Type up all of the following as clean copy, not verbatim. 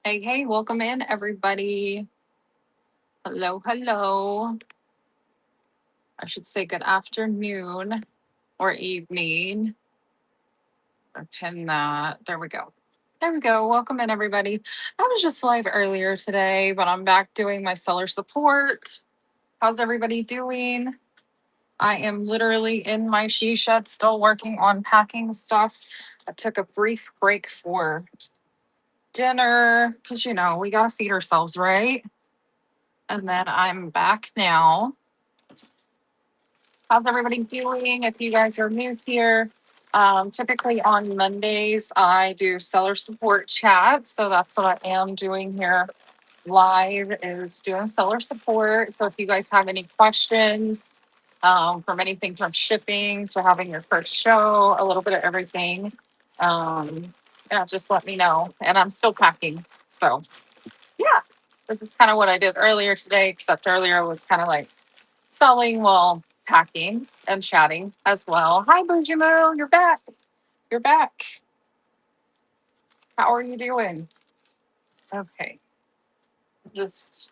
Hey, hey, welcome in, everybody. Hello, hello. I should say good afternoon or evening. I pin that. There we go. There we go. Welcome in, everybody. I was just live earlier today, but I'm back doing my seller support. How's everybody doing? I am literally in my she shed, still working on packing stuff. I took a brief break for dinner because, we got to feed ourselves, right? And then I'm back now. How's everybody doing? If you guys are new here, typically on Mondays, I do seller support chats. So that's what I am doing here live is doing seller support. So if you guys have any questions from anything from shipping to having your first show, a little bit of everything, yeah, just let me know. And I'm still packing. So yeah, this is kind of what I did earlier today, except earlier was kind of like selling while packing and chatting as well. Hi, Bujimo, you're back. You're back. How are you doing? Okay, just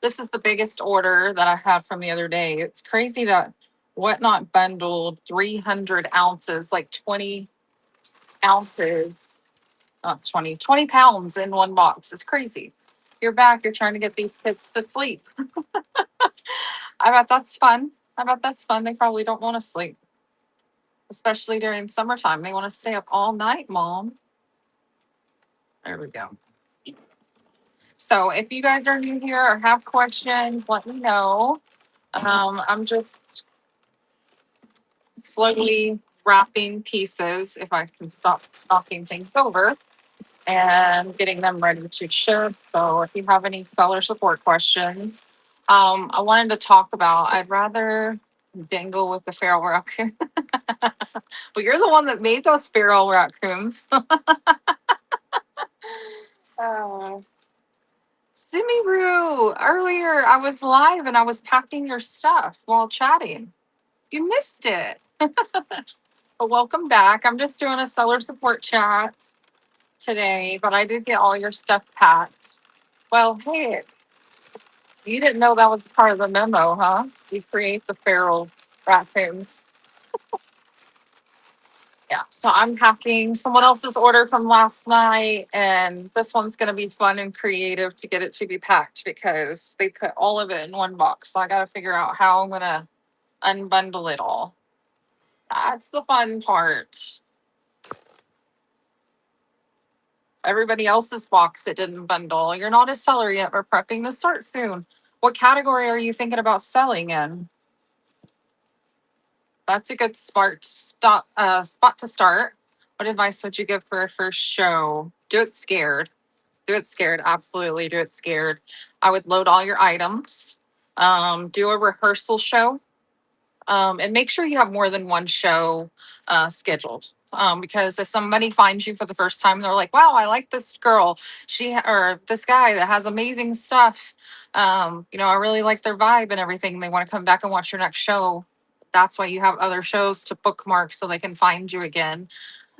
this is the biggest order that I had from the other day. It's crazy that Whatnot bundled 300 ounces, like 20 ounces, not 20 pounds in one box. It's crazy. You're back. You're trying to get these kids to sleep. I bet that's fun. I bet that's fun. They probably don't want to sleep, especially during summertime. They want to stay up all night, mom. There we go. So if you guys are new here or have questions, let me know. I'm just slowly wrapping pieces if I can stop knocking things over and getting them ready to ship. So if you have any seller support questions, I wanted to talk about, I'd rather dangle with the feral raccoon. But you're the one that made those feral raccoons. uh, Simiru, earlier I was live and I was packing your stuff while chatting. You missed it. But welcome back. I'm just doing a seller support chat today, but I did get all your stuff packed. Well, hey, you didn't know that was part of the memo, huh? You create the feral raccoons. Yeah, so I'm packing someone else's order from last night, and this one's going to be fun and creative to get it to be packed because they put all of it in one box. So I got to figure out how I'm going to unbundle it all. That's the fun part. Everybody else's box it didn't bundle. You're not a seller yet. We're prepping to start soon. What category are you thinking about selling in? That's a good spot to start. What advice would you give for a first show? Do it scared. Do it scared. Absolutely do it scared. I would load all your items. Do a rehearsal show. And make sure you have more than one show scheduled. Because if somebody finds you for the first time, they're like, "Wow, I like this girl. Or this guy that has amazing stuff. I really like their vibe and everything. They want to come back and watch your next show. That's why you have other shows to bookmark so they can find you again.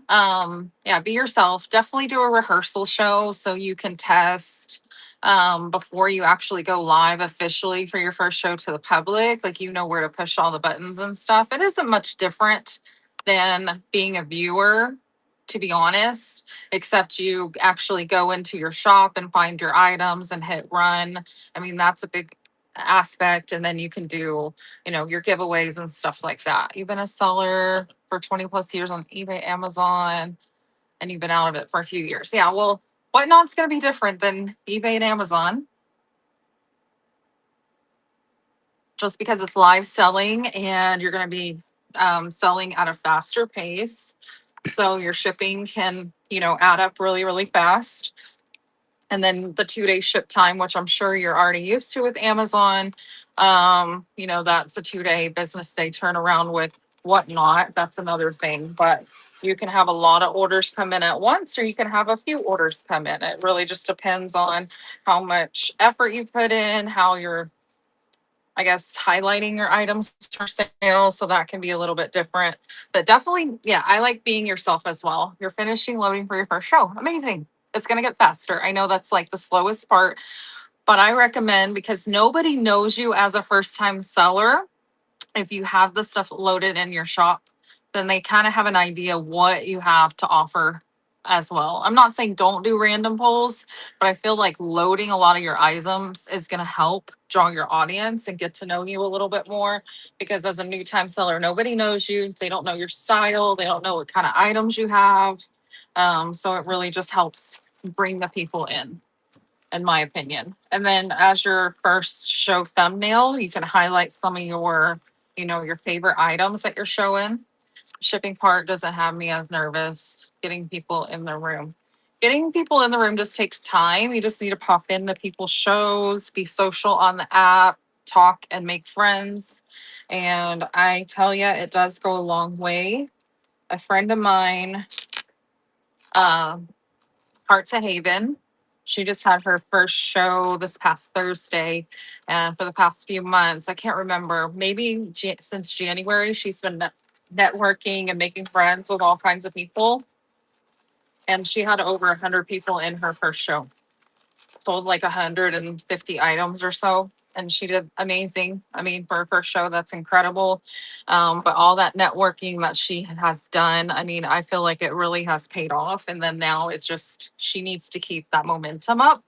Yeah, be yourself. Definitely do a rehearsal show so you can test before you actually go live officially for your first show to the public. Like, you know where to push all the buttons and stuff. It isn't much different than being a viewer, to be honest, except you actually go into your shop and find your items and hit run. I mean, that's a big aspect. And then you can do, your giveaways and stuff like that. You've been a seller for 20 plus years on eBay, Amazon, and you've been out of it for a few years. Yeah, well, Whatnot's going to be different than eBay and Amazon just because it's live selling and you're going to be selling at a faster pace. So your shipping can, add up really, really fast. And then the 2 day ship time, which I'm sure you're already used to with Amazon. That's a 2 day business day turnaround with Whatnot. That's another thing. But you can have a lot of orders come in at once, or you can have a few orders come in. It really just depends on how much effort you put in, how you're, I guess, highlighting your items for sale. So that can be a little bit different. But definitely, yeah, I like being yourself as well. You're finishing loading for your first show. Amazing. It's going to get faster. I know that's like the slowest part, but I recommend, because nobody knows you as a first time seller, if you have the stuff loaded in your shop, then they kind of have an idea what you have to offer as well. I'm not saying don't do random polls, but I feel like loading a lot of your items is going to help draw your audience and get to know you a little bit more. Because as a new time seller, nobody knows you. They don't know your style. They don't know what kind of items you have. So it really just helps bring the people in my opinion. And then as your first show thumbnail, you can highlight some of your, your favorite items that you're showing. Shipping part doesn't have me as nervous. Getting people in the room. Getting people in the room just takes time. You just need to pop into people's shows, be social on the app, talk and make friends. And I tell you, it does go a long way. A friend of mine, um, Heart to Haven. She just had her first show this past Thursday. And for the past few months, I can't remember, maybe since January, she's been networking and making friends with all kinds of people. And she had over 100 people in her first show, sold like 150 items or so. And she did amazing. I mean, for her first show, that's incredible. But all that networking that she has done, I mean, I feel like it really has paid off. And then now it's just, she needs to keep that momentum up.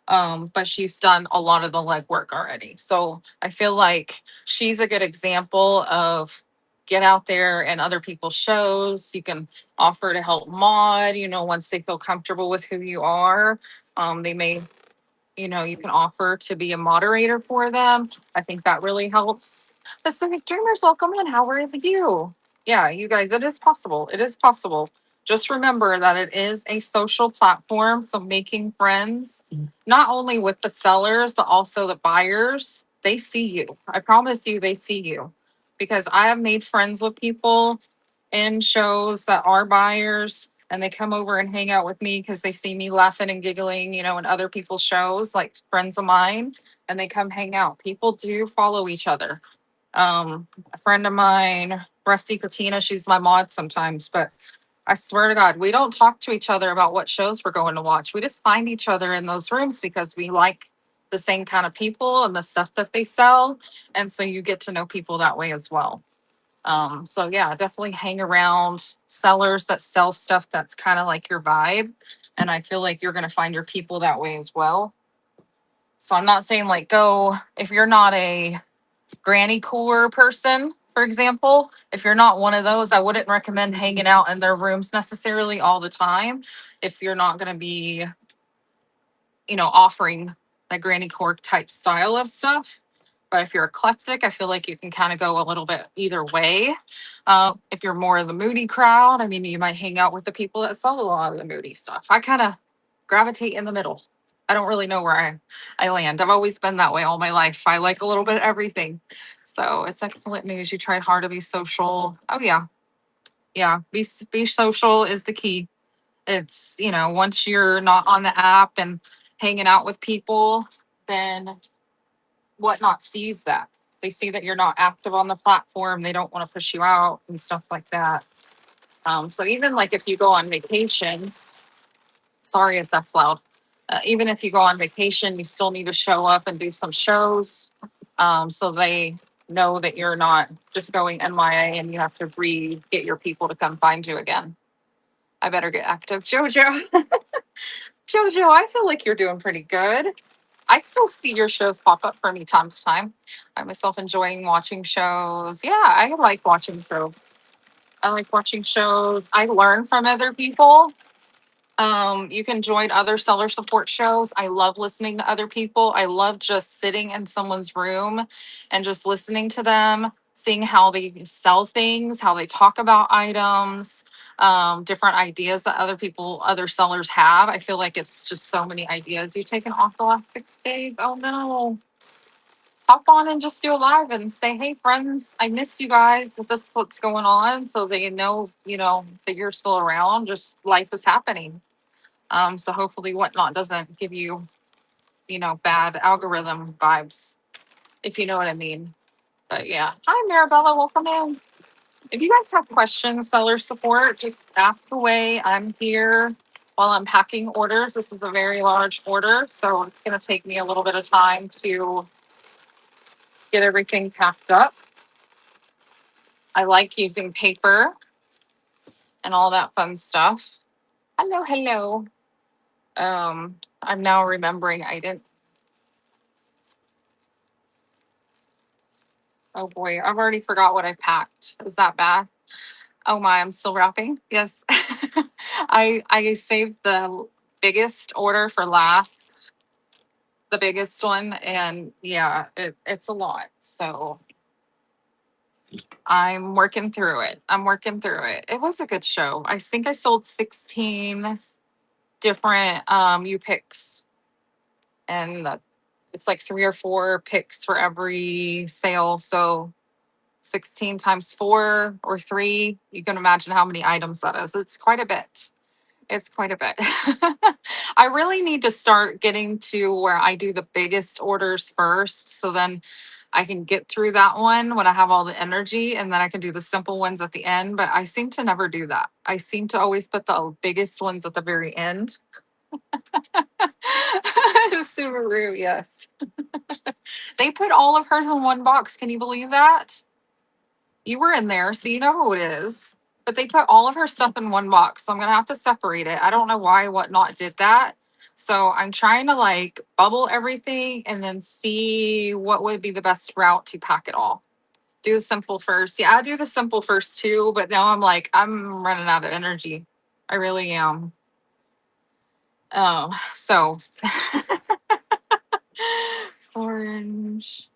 But she's done a lot of the legwork already. So I feel like she's a good example of get out there and other people's shows. You can offer to help mod, once they feel comfortable with who you are. They may, you can offer to be a moderator for them. I think that really helps. Pacific Dreamers, welcome in. How are you? Yeah, you guys, it is possible. It is possible. Just remember that it is a social platform. So making friends, not only with the sellers, but also the buyers, they see you. I promise you, they see you. Because I have made friends with people in shows that are buyers, and they come over and hang out with me because they see me laughing and giggling, in other people's shows, like friends of mine, and they come hang out. People do follow each other. A friend of mine, Rusty Katina, she's my mod sometimes, but I swear to God, we don't talk to each other about what shows we're going to watch. We just find each other in those rooms because we like the same kind of people and the stuff that they sell. And so you get to know people that way as well. So yeah, definitely hang around sellers that sell stuff that's kind of like your vibe. And I feel like you're going to find your people that way as well. So I'm not saying like go, if you're not a granny cooler person, for example, if you're not one of those, I wouldn't recommend hanging out in their rooms necessarily all the time. If you're not going to be, offering that granny core type style of stuff. But if you're eclectic, I feel like you can kind of go a little bit either way. If you're more of the moody crowd, I mean, you might hang out with the people that sell a lot of the moody stuff. I kind of gravitate in the middle. I don't really know where I land. I've always been that way all my life. I like a little bit of everything. So it's excellent news. You tried hard to be social. Oh yeah. Yeah. Be social is the key. It's, once you're not on the app and hanging out with people, then Whatnot sees that. They see that you're not active on the platform. They don't want to push you out and stuff like that. So even like if you go on vacation, sorry if that's loud. Even if you go on vacation, you still need to show up and do some shows. So they know that you're not just going MIA and you have to get your people to come find you again. I better get active. Jojo. Jojo, I feel like you're doing pretty good. I still see your shows pop up for me time to time. I myself enjoying watching shows. Yeah, I like watching shows. I like watching shows. I learn from other people. You can join other seller support shows. I love listening to other people. I love just sitting in someone's room and just listening to them, seeing how they sell things, how they talk about items, different ideas that other sellers have. I feel like it's just so many ideas you've taken off the last 6 days. Oh no. Hop on and just do a live and say, hey friends, I miss you guys. This is what's going on. So they know, that you're still around. Just life is happening. So hopefully Whatnot doesn't give you, bad algorithm vibes, if you know what I mean. But yeah. Hi, Marabella. Welcome in. If you guys have questions, seller support, just ask away. I'm here. while I'm packing orders. This is a very large order, so it's going to take me a little bit of time to get everything packed up. I like using paper and all that fun stuff. Hello, hello. I'm now remembering I didn't. Oh boy, I've already forgot what I packed. Is that bad? Oh my, I'm still wrapping. Yes. I saved the biggest order for last, the biggest one, and yeah, it's a lot. So I'm working through it. I'm working through it. It was a good show. I think I sold 16 different U picks, and it's like 3 or 4 picks for every sale. So 16 times 4 or 3, you can imagine how many items that is. It's quite a bit. It's quite a bit. I really need to start getting to where I do the biggest orders first. So then I can get through that one when I have all the energy, and then I can do the simple ones at the end. But I seem to never do that. I seem to always put the biggest ones at the very end. Subaru, yes. They put all of hers in one box. Can you believe that? You were in there, so you know who it is. But they put all of her stuff in one box, so I'm gonna have to separate it. I don't know why Whatnot did that. So I'm trying to like bubble everything and then see what would be the best route to pack it all. Do the simple first. Yeah, I do the simple first too, but now I'm like, I'm running out of energy. I really am. So orange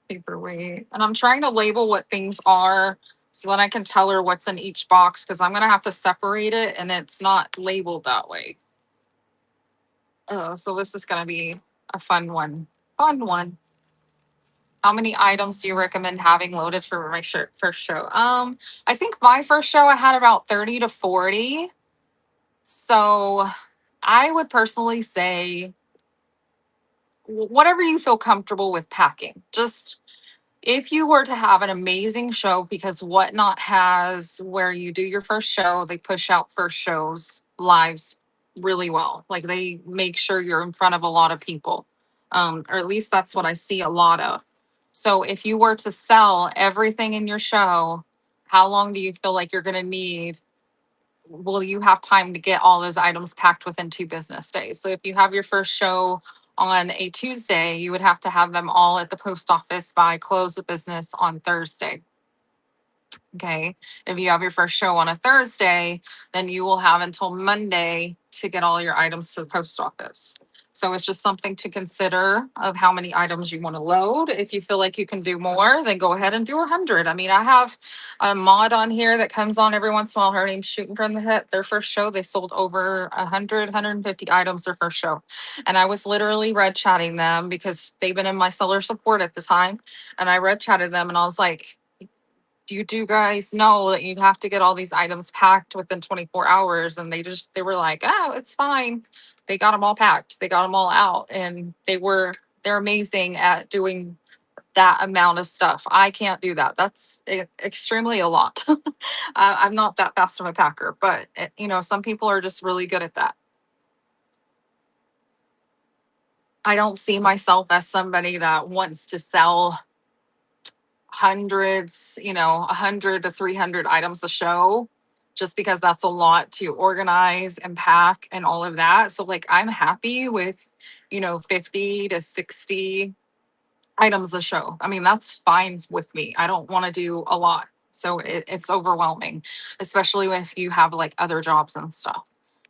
paperweight. And I'm trying to label what things are so then I can tell her what's in each box because I'm going to have to separate it and it's not labeled that way. Oh, so this is going to be a fun one. Fun one. How many items do you recommend having loaded for my first show? I think my first show I had about 30 to 40. So I would personally say whatever you feel comfortable with packing. Just if you were to have an amazing show, because Whatnot has where you do your first show, they push out first shows lives really well. Like they make sure you're in front of a lot of people, or at least that's what I see a lot of. So if you were to sell everything in your show, how long do you feel like you're going to need? Will you have time to get all those items packed within 2 business days? So if you have your first show on a Tuesday, you would have to have them all at the post office by close of business on Thursday. Okay. If you have your first show on a Thursday, then you will have until Monday to get all your items to the post office. So it's just something to consider of how many items you want to load. If you feel like you can do more, then go ahead and do 100. I mean, I have a mod on here that comes on every once in a while. Her name's Shooting from the Hip. Their first show, they sold over 150 items their first show. And I was literally red chatting them because they've been in my seller support at the time. And I red chatted them and I was like, you do guys know that you have to get all these items packed within 24 hours? And they were like, oh, it's fine. They got them all packed. They got them all out. And they're amazing at doing that amount of stuff. I can't do that. That's extremely a lot. I'm not that fast of a packer, but some people are just really good at that. I don't see myself as somebody that wants to sell hundreds, 100 to 300 items a show, just because that's a lot to organize and pack and all of that. So, like, I'm happy with, 50 to 60 items a show. I mean, that's fine with me. I don't want to do a lot. So it's overwhelming, especially if you have like other jobs and stuff.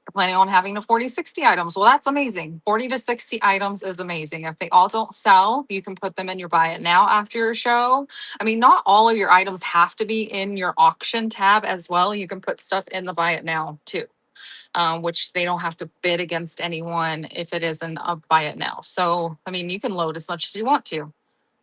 You're planning on having the 40, 60 items. Well, that's amazing. 40 to 60 items is amazing. If they all don't sell, you can put them in your buy it now after your show. I mean, not all of your items have to be in your auction tab as well. You can put stuff in the buy it now too, which they don't have to bid against anyone if it isn't a buy it now. So, I mean, you can load as much as you want to.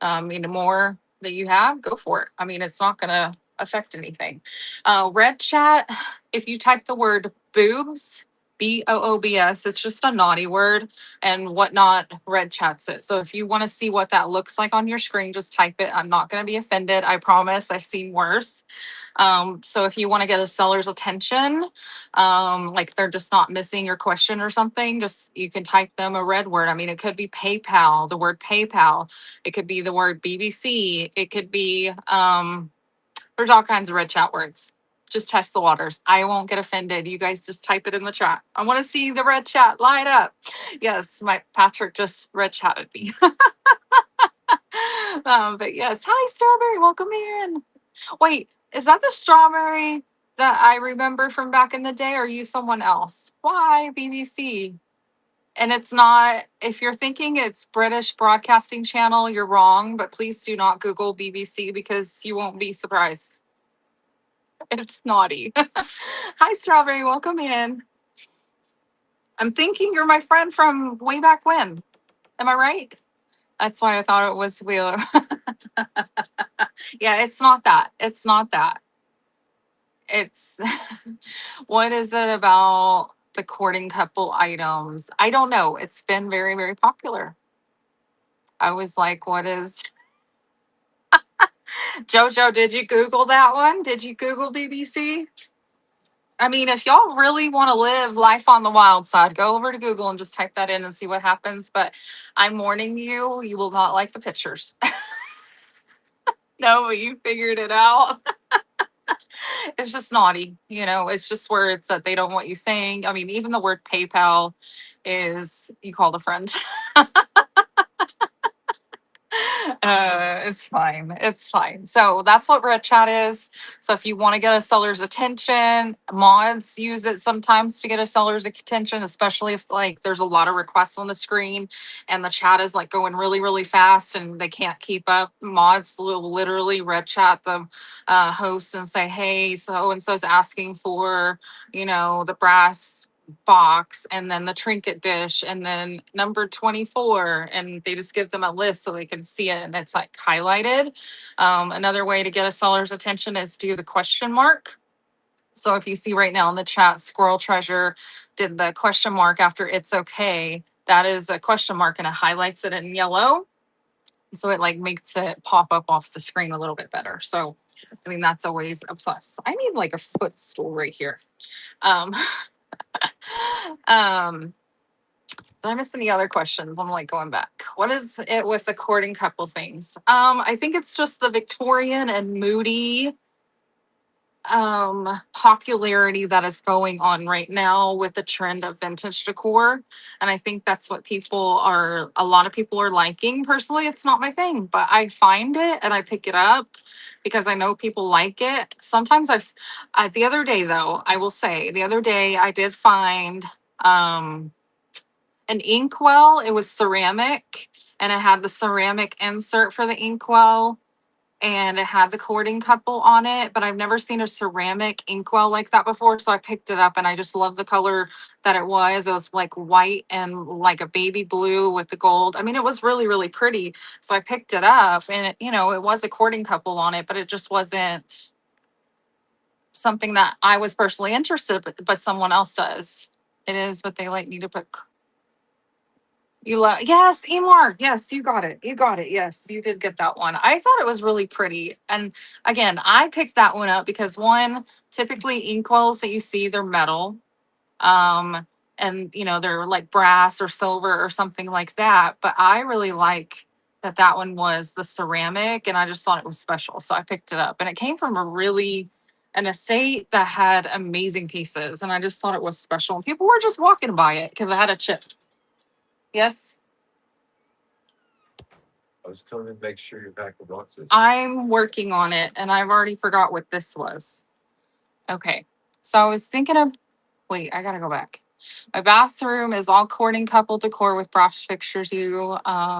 The more that you have, go for it. I mean, it's not going to affect anything. Red chat, if you type the word boobs, BOOBS. It's just a naughty word, and Whatnot red chats it. So if you want to see what that looks like on your screen, just type it. I'm not going to be offended. I promise. I've seen worse. So if you want to get a seller's attention, like they're just not missing your question or something, just you can type them a red word. I mean, it could be PayPal, the word PayPal. It could be the word BBC. It could be there's all kinds of red chat words. Just test the waters. I won't get offended. You guys just type it in the chat. I want to see the red chat light up. Yes, my Patrick just red chatted me. But yes, hi Strawberry, welcome in. Wait, is that the strawberry that I remember from back in the day? Or are you someone else? Why BBC? And it's not, if you're thinking it's British Broadcasting Channel, you're wrong, but please do not Google BBC because you won't be surprised. It's naughty. Hi, Strawberry. Welcome in. I'm thinking you're my friend from way back when. Am I right? That's why I thought it was Wheeler. Yeah, it's not that. It's not that. It's what is it about the courting couple items? I don't know. It's been very, very popular. I was like, what is Jojo? Did you Google that one? Did you Google BBC? I mean, if y'all really want to live life on the wild side, go over to Google and just type that in and see what happens. But I'm warning you, you will not like the pictures. No, but you figured it out. It's just naughty. It's just words that they don't want you saying. I mean, even the word PayPal is you called a friend. It's fine. It's fine. So that's what Red Chat is. So if you want to get a seller's attention, mods use it sometimes to get a seller's attention, especially if like there's a lot of requests on the screen and the chat is like going really, really fast and they can't keep up. Mods will literally Red Chat the host and say, hey, so and so's asking for, the brass box and then the trinket dish and then number 24, and they just give them a list so they can see it and it's like highlighted. Another way to get a seller's attention is do the question mark. So if you see right now in the chat, Squirrel Treasure did the question mark after it's okay. That is a question mark and it highlights it in yellow. So it like makes it pop up off the screen a little bit better. So I mean, that's always a plus. I need like a footstool right here. Um, did I miss any other questions? I'm like going back. What is it with the courting couple things? I think it's just the Victorian and moody popularity that is going on right now with the trend of vintage decor. And I think that's what a lot of people are liking. Personally, it's not my thing, but I find it and I pick it up because I know people like it. Sometimes the other day though, I will say the other day I did find, an inkwell. It was ceramic and it had the ceramic insert for the inkwell and it had the courting couple on it, but I've never seen a ceramic inkwell like that before. So I picked it up and I just love the color that it was. It was like white and like a baby blue with the gold. I mean, it was really, really pretty. So I picked it up and it was a courting couple on it, but it just wasn't something that I was personally interested, but someone else does. It is, but they like need to put yes, Emar. Yes, you got it. You got it. Yes, you did get that one. I thought it was really pretty. And again, I picked that one up because one, typically inkwells that you see, they're metal. Um, and they're like brass or silver or something like that. But I really like that one was the ceramic and I just thought it was special. So I picked it up and it came from an estate that had amazing pieces. And I just thought it was special. And people were just walking by it because I had a chip. Yes. I was coming to make sure you pack the boxes. I'm working on it and I've already forgot what this was. Okay. So I was thinking of, wait, I gotta go back. My bathroom is all courting couple decor with brass fixtures. You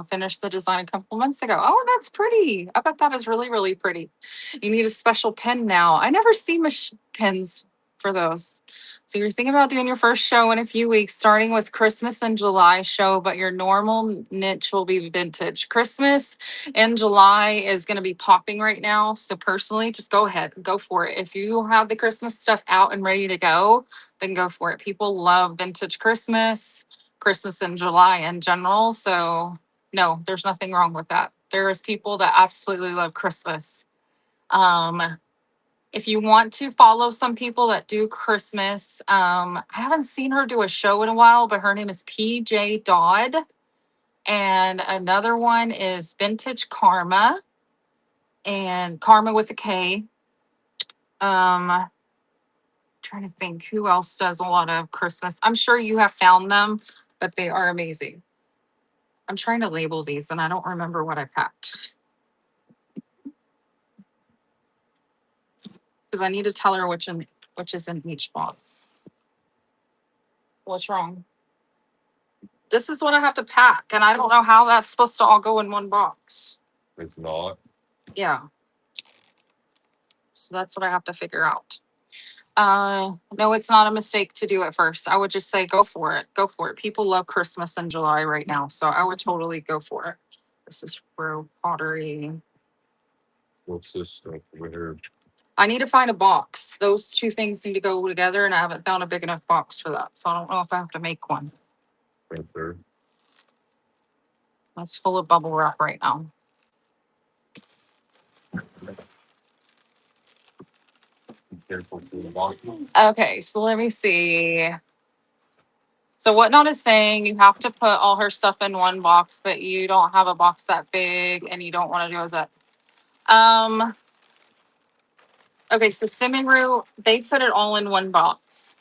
finished the design a couple months ago. Oh, that's pretty. I bet that is really, really pretty. You need a special pen now. I never see pens for those. So you're thinking about doing your first show in a few weeks, starting with Christmas and July show, but your normal niche will be vintage. Christmas and July is going to be popping right now. So personally, just go ahead, go for it. If you have the Christmas stuff out and ready to go, then go for it. People love vintage Christmas, Christmas in July in general. So no, there's nothing wrong with that. There is people that absolutely love Christmas. Um, if you want to follow some people that do Christmas, I haven't seen her do a show in a while, but her name is PJ Dodd. And another one is Vintage Karma and Karma with a K. Trying to think who else does a lot of Christmas. I'm sure you have found them, but they are amazing. I'm trying to label these and I don't remember what I packed. Because I need to tell her which is in each box. What's wrong? This is what I have to pack, and I don't know how that's supposed to all go in one box. It's not. Yeah. So that's what I have to figure out. No, it's not a mistake to do it first. I would just say go for it. Go for it. People love Christmas in July right now, so I would totally go for it. This is for pottery. What's this stuff over here? I need to find a box. Those two things need to go together, and I haven't found a big enough box for that. So I don't know if I have to make one. Right there. That's full of bubble wrap right now. Be careful for the box. Okay, so let me see. So Whatnot is saying you have to put all her stuff in one box, but you don't have a box that big and you don't want to do that. Okay, so Simonru, they put it all in one box.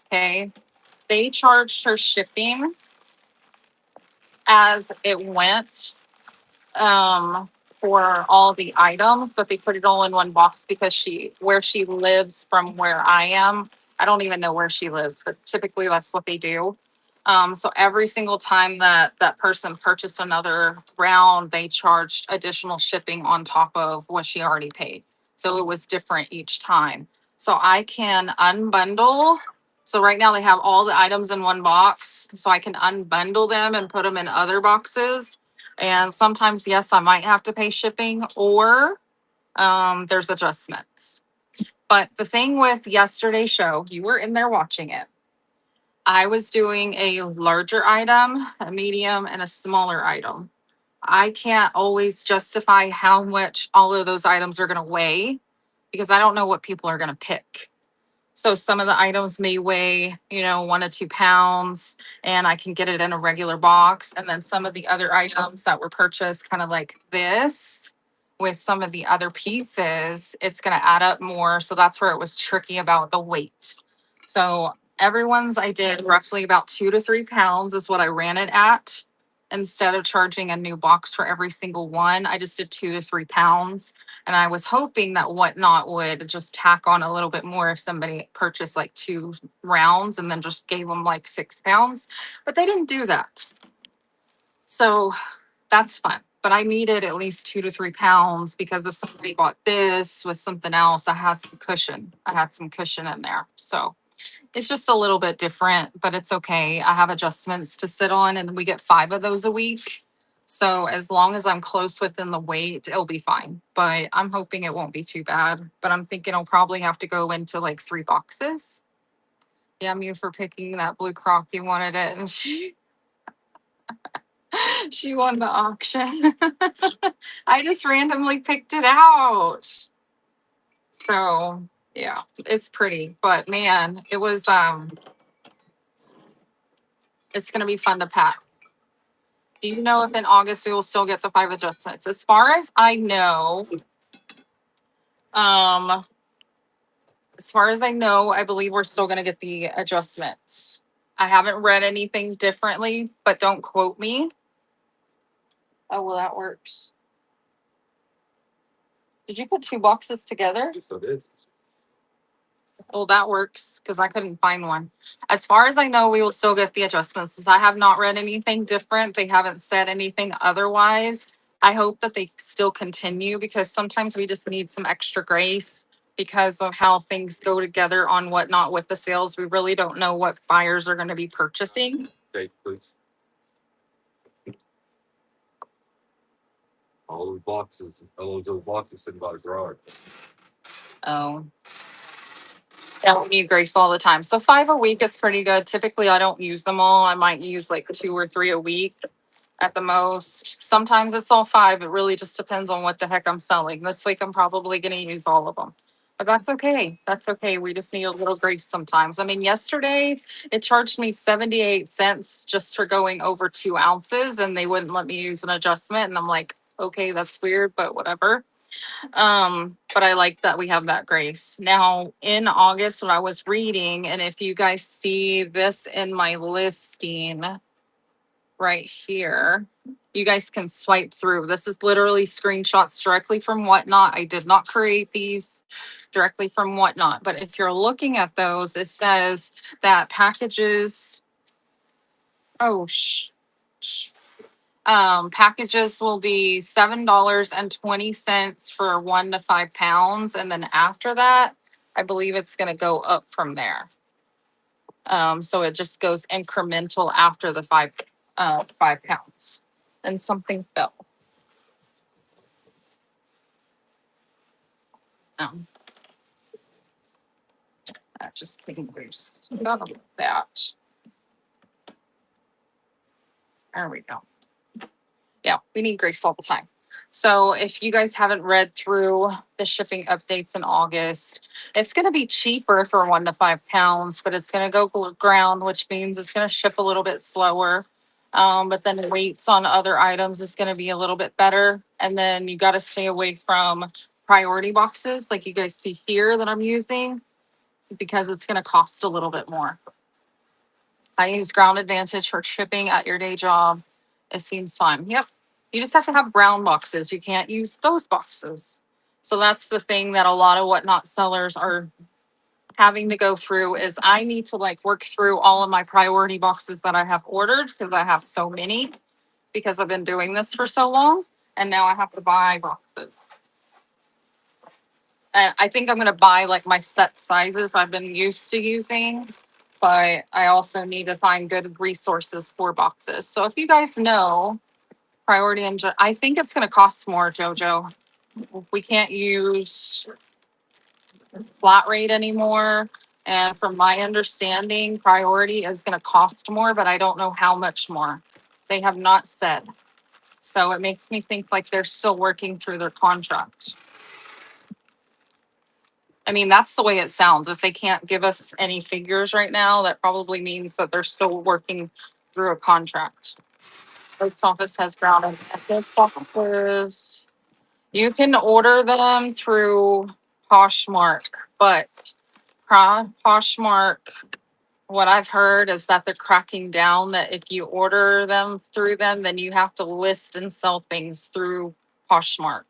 Okay. They charged her shipping as it went for all the items, but they put it all in one box because where she lives from where I am, I don't even know where she lives, but typically that's what they do. So every single time that person purchased another round, they charged additional shipping on top of what she already paid. So it was different each time. So I can unbundle. So right now they have all the items in one box. So I can unbundle them and put them in other boxes. And sometimes, yes, I might have to pay shipping or there's adjustments. But the thing with yesterday's show, you were in there watching it. I was doing a larger item, a medium, and a smaller item. I can't always justify how much all of those items are going to weigh because I don't know what people are going to pick. So some of the items may weigh, 1 to 2 pounds, and I can get it in a regular box. And then some of the other items that were purchased, kind of like this, with some of the other pieces, it's going to add up more. So that's where it was tricky about the weight. So everyone's, I did roughly about 2 to 3 pounds is what I ran it at. Instead of charging a new box for every single one, I just did 2 to 3 pounds. And I was hoping that Whatnot would just tack on a little bit more if somebody purchased like 2 rounds and then just gave them like 6 pounds. But they didn't do that. So that's fun. But I needed at least 2 to 3 pounds because if somebody bought this with something else, I had some cushion. I had some cushion in there. So it's just a little bit different, but it's okay. I have adjustments to sit on and we get 5 of those a week. So as long as I'm close within the weight, it'll be fine. But I'm hoping it won't be too bad. But I'm thinking I'll probably have to go into like 3 boxes. Yeah, Mew for picking that blue croc. You wanted it. And she won the auction. I just randomly picked it out. So yeah, it's pretty. But man, it was it's gonna be fun to pack. Do you know if in August we will still get the 5 adjustments? As far as I know, I believe we're still gonna get the adjustments. I haven't read anything differently, but don't quote me. Oh, well, that works. Did you put 2 boxes together? So it is. Well, that works because I couldn't find one. As far as I know, we will still get the adjustments. Since I have not read anything different, they haven't said anything otherwise. I hope that they still continue because sometimes we just need some extra grace because of how things go together on whatnot with the sales. We really don't know what buyers are going to be purchasing. Date, please. All those boxes, all those boxes sitting by the garage. Oh. Yeah, we need Grace all the time. So 5 a week is pretty good. Typically, I don't use them all. I might use like 2 or 3 a week at the most. Sometimes it's all 5. It really just depends on what the heck I'm selling. This week, I'm probably going to use all of them. But that's okay. That's okay. We just need a little grace sometimes. I mean, yesterday it charged me 78 cents just for going over 2 ounces and they wouldn't let me use an adjustment. And I'm like, okay, that's weird, but whatever. But I like that we have that grace. Now, in August, when I was reading, and if you guys see this in my listing right here, you guys can swipe through. This is literally screenshots directly from Whatnot. I did not create these directly from Whatnot, but if you're looking at those, it says that packages, oh, packages will be $7.20 for 1 to 5 pounds. And then after that, I believe it's gonna go up from there. So it just goes incremental after the 5 pounds. And something fell. Um, that just came loose. Forgot about that. There we go. Yeah, we need grace all the time. So if you guys haven't read through the shipping updates in August, it's going to be cheaper for 1 to 5 pounds, but it's going to go ground, which means it's going to ship a little bit slower. But then the weights on other items is going to be a little bit better. And then you got to stay away from priority boxes like you guys see here that I'm using because it's going to cost a little bit more. I use Ground Advantage for shipping at your day job. It seems fine. Yep. You just have to have brown boxes. You can't use those boxes. So that's the thing that a lot of Whatnot sellers are having to go through is I need to like work through all of my priority boxes that I have ordered because I have so many because I've been doing this for so long. And now I have to buy boxes. And I think I'm going to buy like my set sizes I've been used to using, but I also need to find good resources for boxes. So if you guys know Priority Engine, I think it's going to cost more, Jojo. We can't use flat rate anymore. And from my understanding, Priority is going to cost more, but I don't know how much more. They have not said. So it makes me think like they're still working through their contract. I mean, that's the way it sounds. If they can't give us any figures right now, that probably means that they're still working through a contract. Post office has ground and active boxes. You can order them through Poshmark, but Poshmark, what I've heard is that they're cracking down that if you order them through them, then you have to list and sell things through Poshmark.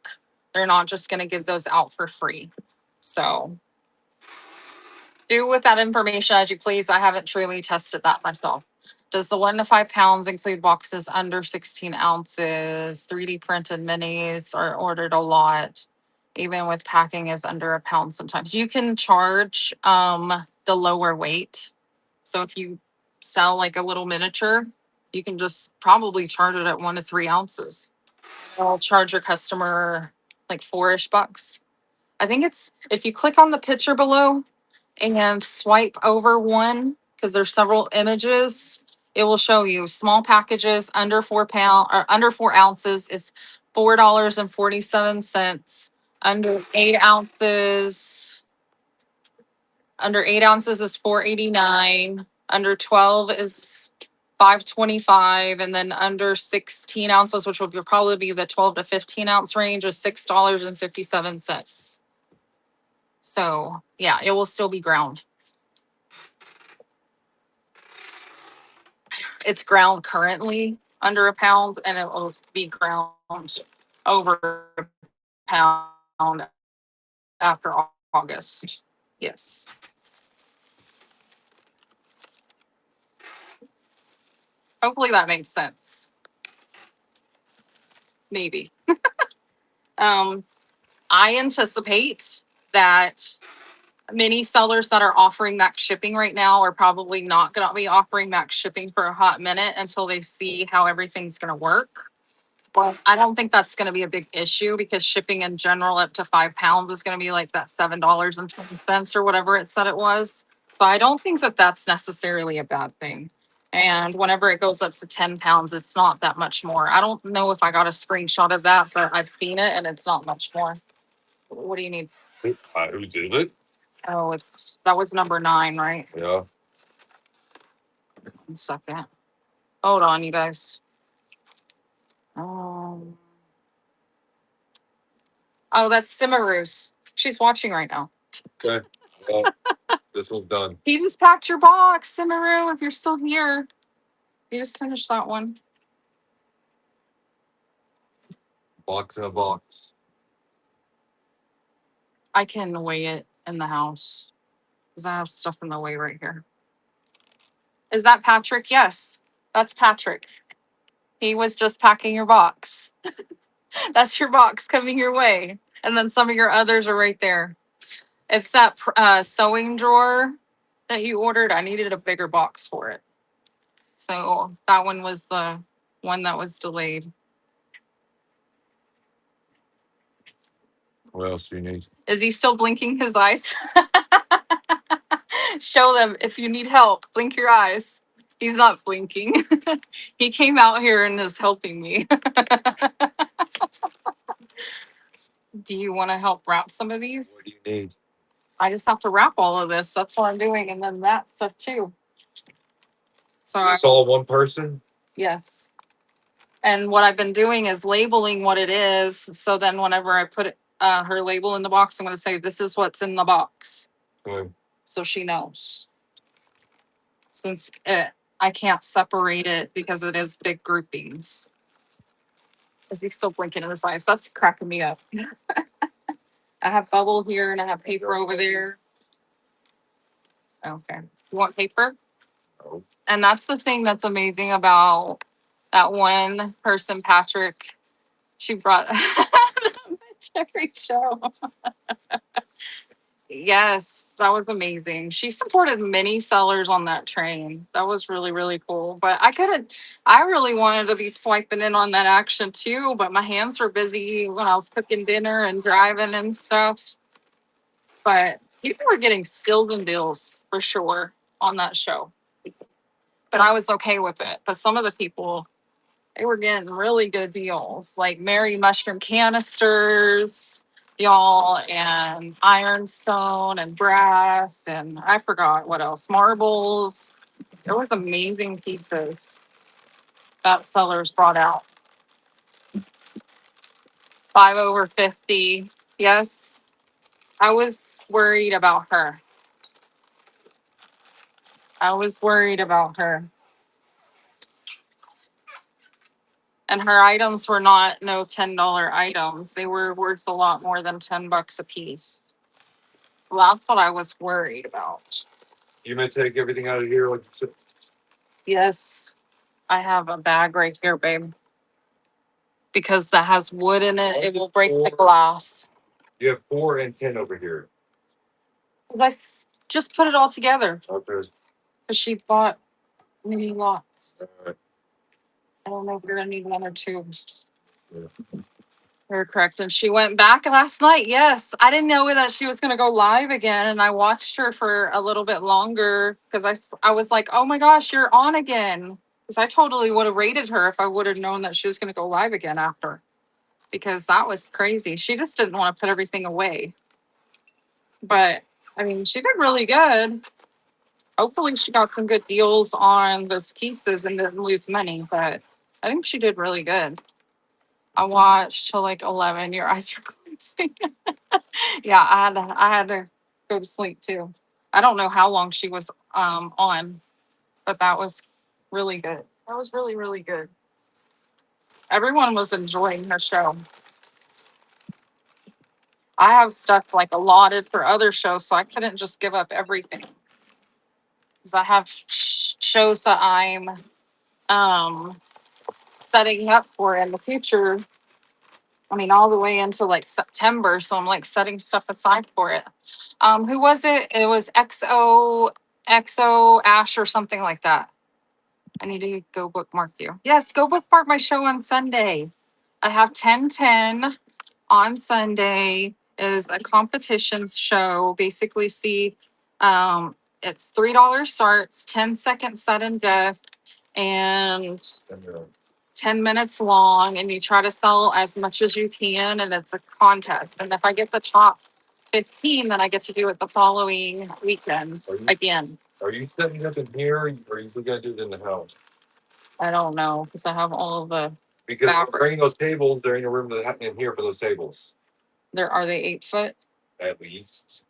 They're not just going to give those out for free. So do with that information as you please. I haven't truly tested that myself. Does the 1 to 5 pounds include boxes under 16 ounces? 3D printed minis are ordered a lot, even with packing is under a pound sometimes. You can charge the lower weight. So if you sell like a little miniature, you can just probably charge it at 1 to 3 ounces. I'll charge your customer like $4-ish. I think it's if you click on the picture below and swipe over one, because there's several images, it will show you small packages under 4 pound or under 4 ounces is $4.47. Under 8 ounces, under 8 ounces is $4.89. Under 12 is $5.25, and then under 16 ounces, which will probably be the 12 to 15 ounce range, is $6.57. So yeah, it will still be ground. It's ground currently under a pound, and it will be ground over a pound after August. Yes. Hopefully that makes sense. Maybe. I anticipate that many sellers that are offering max shipping right now are probably not going to be offering max shipping for a hot minute until they see how everything's going to work. Well, I don't think that's going to be a big issue because shipping in general up to 5 pounds is going to be like that $7.20 or whatever it said it was. So I don't think that that's necessarily a bad thing. And whenever it goes up to 10 pounds, it's not that much more. I don't know if I got a screenshot of that, but I've seen it and it's not much more. What do you need? Who did it? Oh, that was number 9, right? Yeah. 1 second. Hold on, you guys. Oh, that's Simaroos. She's watching right now. Okay. Well, this one's done. He just packed your box, Simaru, if you're still here. You just finished that one. Box in a box. I can weigh it in the house because I have stuff in the way right here. Is that Patrick? Yes, that's Patrick. He was just packing your box. That's your box coming your way. And then some of your others are right there. It's that sewing drawer that you ordered. I needed a bigger box for it. So that one was the one that was delayed. What else do you need? Is he still blinking his eyes? Show them if you need help, blink your eyes. He's not blinking. He came out here and is helping me. Do you want to help wrap some of these? What do you need? I just have to wrap all of this. That's what I'm doing. And then that stuff too. So It's all one person? yes. And what I've been doing is labeling what it is. So then whenever I put her label in the box, I'm going to say, this is what's in the box. Okay. So she knows. Since I can't separate it because it is big groupings. Is he still blinking in his eyes? That's cracking me up. I have bubble here and I have paper over there. Okay. You want paper? No. And that's the thing that's amazing about that one person, Patrick. She brought the Jerry show. Yes, that was amazing. She supported many sellers on that train. That was really, really cool. But I really wanted to be swiping in on that action too, but my hands were busy when I was cooking dinner and driving and stuff. But people were getting steals and deals for sure on that show. But I was okay with it. But some of the people, they were getting really good deals, like Mary Mushroom canisters, y'all, and ironstone and brass, and I forgot what else, marbles. There was amazing pieces that sellers brought out. 5 over 50. Yes, I was worried about her. I was worried about her. And her items were not no $10 items. They were worth a lot more than $10 a piece. Well, that's what I was worried about. You meant to take everything out of here like you said? Yes, I have a bag right here, babe. Because that has wood in it, it will break the glass. You have 4 and 10 over here. Because just put it all together. Okay. Because she bought many lots. Alright. I don't know if you're going to need 1 or 2. Yeah. You're correct. And she went back last night. Yes. I didn't know that she was going to go live again. And I watched her for a little bit longer because I was like, oh my gosh, you're on again. Because I totally would have rated her if I would have known that she was going to go live again after. Because that was crazy. She just didn't want to put everything away. But I mean, she did really good. Hopefully, she got some good deals on those pieces and didn't lose money. But I think she did really good. I watched till like 11. Your eyes are closing. Yeah, I had to go to sleep too. I don't know how long she was on, but that was really good. That was really, really good. Everyone was enjoying her show. I have stuff like allotted for other shows, so I couldn't just give up everything. Because I have shows that I'm setting up for in the future I mean, all the way into like September. So I'm like setting stuff aside for it. Who was it? It was XO Ash or something like that. I need to go bookmark you. Yes, go bookmark my show on Sunday. I have 1010 on Sunday is a competitions show. Basically, see, it's $3 starts, 10-second sudden death, and And, 10 minutes long. And you try to sell as much as you can, and it's a contest. And if I get the top 15, then I get to do it the following weekend Are you- again. Are you setting up in here, or are you gonna do it in the house? I don't know because I have all of the. Because Back- we're bringing those tables, they're in a room in here for those tables, There are they 8 foot? at least.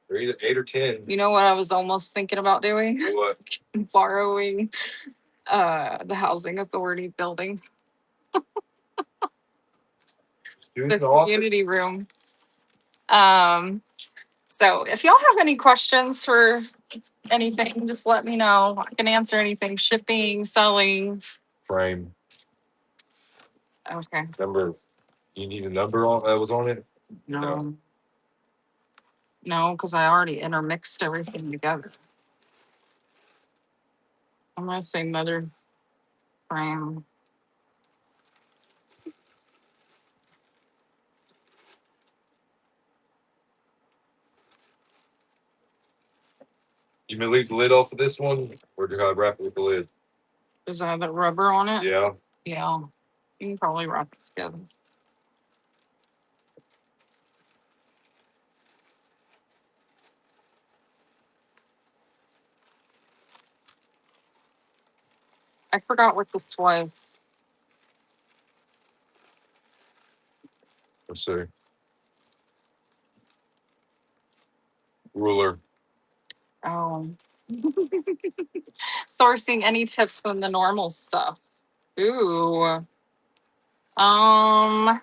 They're either 8 or 10. You know what I was almost thinking about doing? What? Borrowing the housing authority building, Do the the office. community room. So if y'all have any questions for anything, just let me know. I can answer anything. Shipping, selling. Frame. Okay. Number. You need a number on that was on it? No. No, because I already intermixed everything together. I'm gonna say mother frame. You may leave the lid off of this one, or do I wrap it with the lid? Does that have the rubber on it? Yeah. Yeah. You can probably wrap it together. I forgot what this was. Let's see. Ruler. Oh. Sourcing any tips on the normal stuff. Ooh. Um,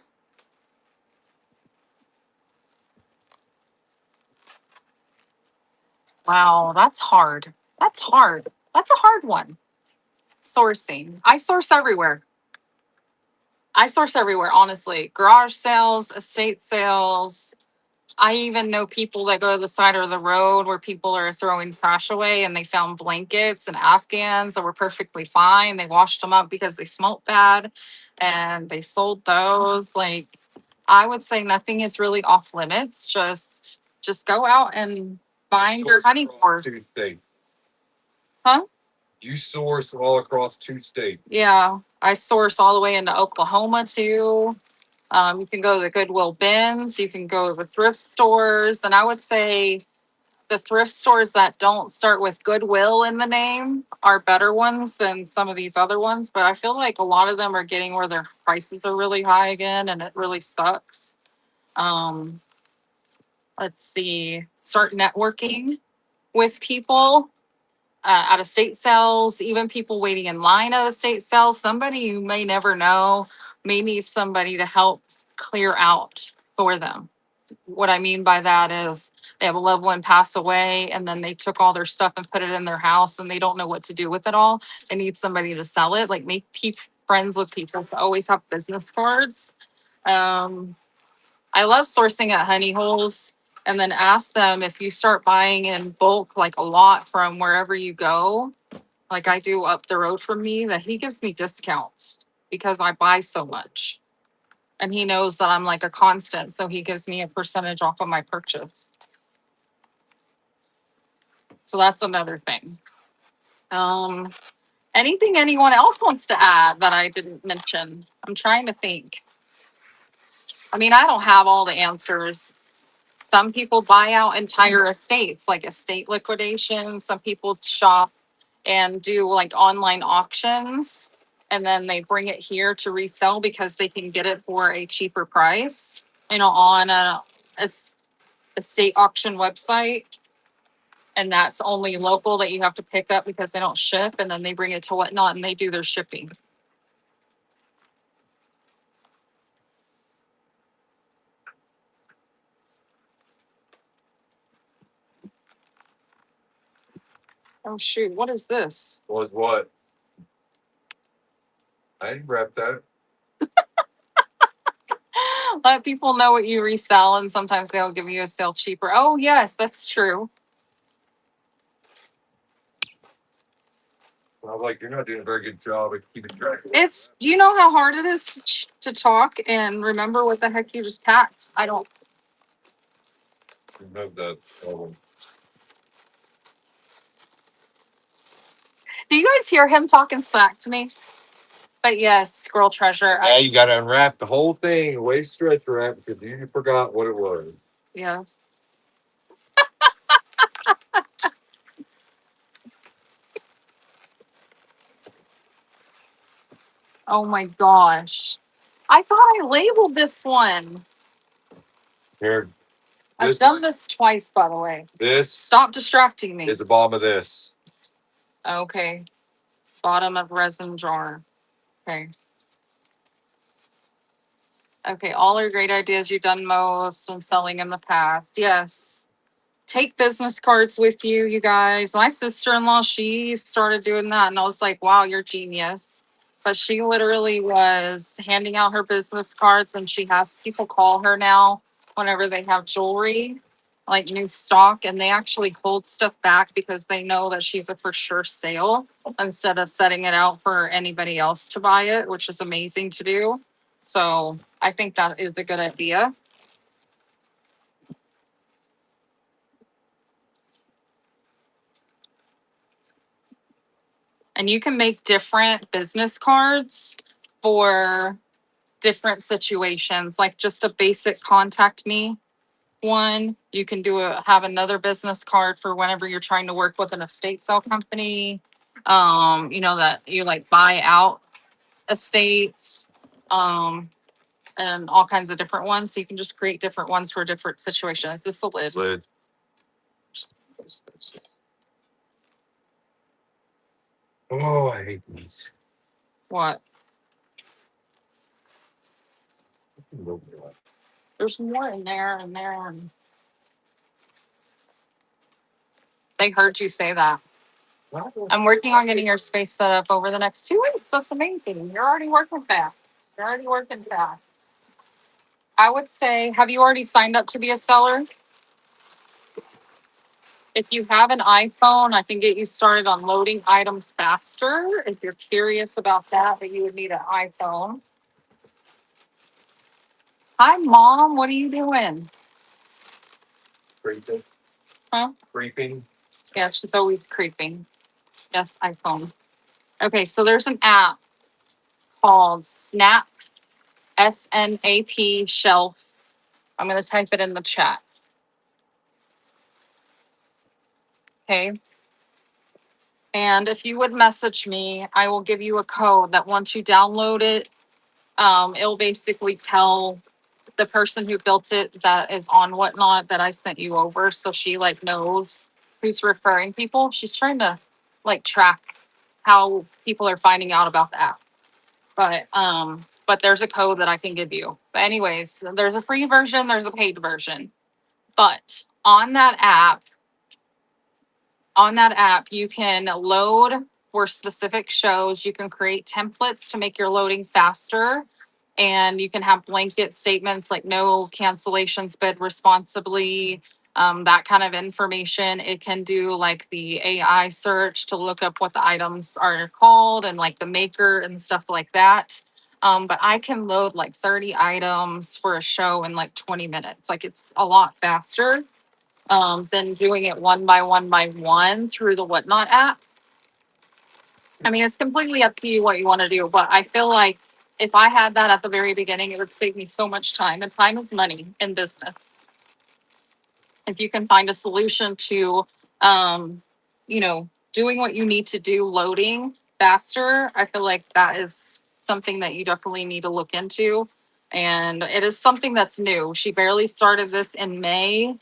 wow, that's hard. That's hard. That's a hard one. Sourcing. I source everywhere. I source everywhere, honestly. Garage sales, estate sales. I even know people that go to the side of the road where people are throwing trash away and they found blankets and Afghans that were perfectly fine. They washed them up because they smelled bad and they sold those. Like, I would say nothing is really off limits. Just go out and find your honey core. 2 states. Huh? You source all across 2 states. Yeah, I source all the way into Oklahoma too. You can go to the Goodwill bins, you can go to the thrift stores, and I would say the thrift stores that don't start with Goodwill in the name are better ones than some of these other ones. But I feel like a lot of them are getting where their prices are really high again, and it really sucks. Um, let's see, start networking with people at estate sales, even people waiting in line at estate sales. Somebody you may never know may need somebody to help clear out for them. What I mean by that is they have a loved one pass away and then they took all their stuff and put it in their house and they don't know what to do with it all. They need somebody to sell it, like make friends with people to always have business cards. I love sourcing at Honey Holes and then ask them if you start buying in bulk, like a lot from wherever you go, like I do up the road from me, that he gives me discounts because I buy so much. And he knows that I'm like a constant, so he gives me a percentage off of my purchase. So that's another thing. Anything anyone else wants to add that I didn't mention? I'm trying to think. I mean, I don't have all the answers. Some people buy out entire estates, like estate liquidation. Some people shop and do like online auctions and then they bring it here to resell because they can get it for a cheaper price, on a estate auction website. And that's only local that you have to pick up because they don't ship, and then they bring it to Whatnot and they do their shipping. Oh shoot, what is this? Was what? I didn't wrap that. Let people know what you resell, and sometimes they'll give you a sale cheaper. Oh, yes, that's true. I'm like, you're not doing a very good job at keeping track. Of It's, do you know how hard it is to talk and remember what the heck you just packed? I don't. remove the. Do you guys hear him talking slack to me? But yes, Squirrel Treasure. Yeah, you got to unwrap the whole thing, waste stretch wrap, because you forgot what it was. Yes. Oh my gosh. I thought I labeled this one. Here, I've this done this twice, by the way. this Stop distracting me. is the bottom of this. Okay. Bottom of resin jar. Okay. Okay. All are great ideas. You've done most when selling in the past. Yes. Take business cards with you, you guys. My sister-in-law, she started doing that, and I was like, wow, you're genius. But she literally was handing out her business cards, and she has people call her now whenever they have jewelry, like new stock, and they actually hold stuff back because they know that she's a for sure sale instead of setting it out for anybody else to buy it, which is amazing to do. So I think that is a good idea. And you can make different business cards for different situations, like just a basic contact me one. You can have another business card for whenever you're trying to work with an estate sale company. That you like buy out estates, and all kinds of different ones. So you can just create different ones for different situations. This is a lid. Lid. Oh, I hate these. What? There's more in there and there. And they heard you say that. I'm working on getting your space set up over the next 2 weeks. That's amazing. You're already working fast. You're already working fast. I would say, have you already signed up to be a seller? If you have an iPhone, I can get you started on loading items faster. If you're curious about that, but you would need an iPhone. Hi, Mom. What are you doing? Creeping. Huh? Creeping. Yeah, she's always creeping. Yes, iPhone. Okay, so there's an app called Snap, SNAP Shelf. I'm going to type it in the chat. Okay. And if you would message me, I will give you a code that once you download it, it'll basically tell the person who built it that is on Whatnot that I sent you over. So she like knows who's referring people. She's trying to like track how people are finding out about the app. But there's a code that I can give you. But anyways, there's a free version, there's a paid version. But on that app, you can load for specific shows. You can create templates to make your loading faster. And you can have blanket statements like no cancellations, bid responsibly, that kind of information. It can do like the AI search to look up what the items are called and like the maker and stuff like that. But I can load like 30 items for a show in like 20 minutes. Like it's a lot faster than doing it one by one through the Whatnot app. I mean, it's completely up to you what you want to do, but I feel like if I had that at the very beginning, it would save me so much time, and time is money in business. If you can find a solution to, doing what you need to do, loading faster, I feel like that is something that you definitely need to look into. And it is something that's new. She barely started this in May.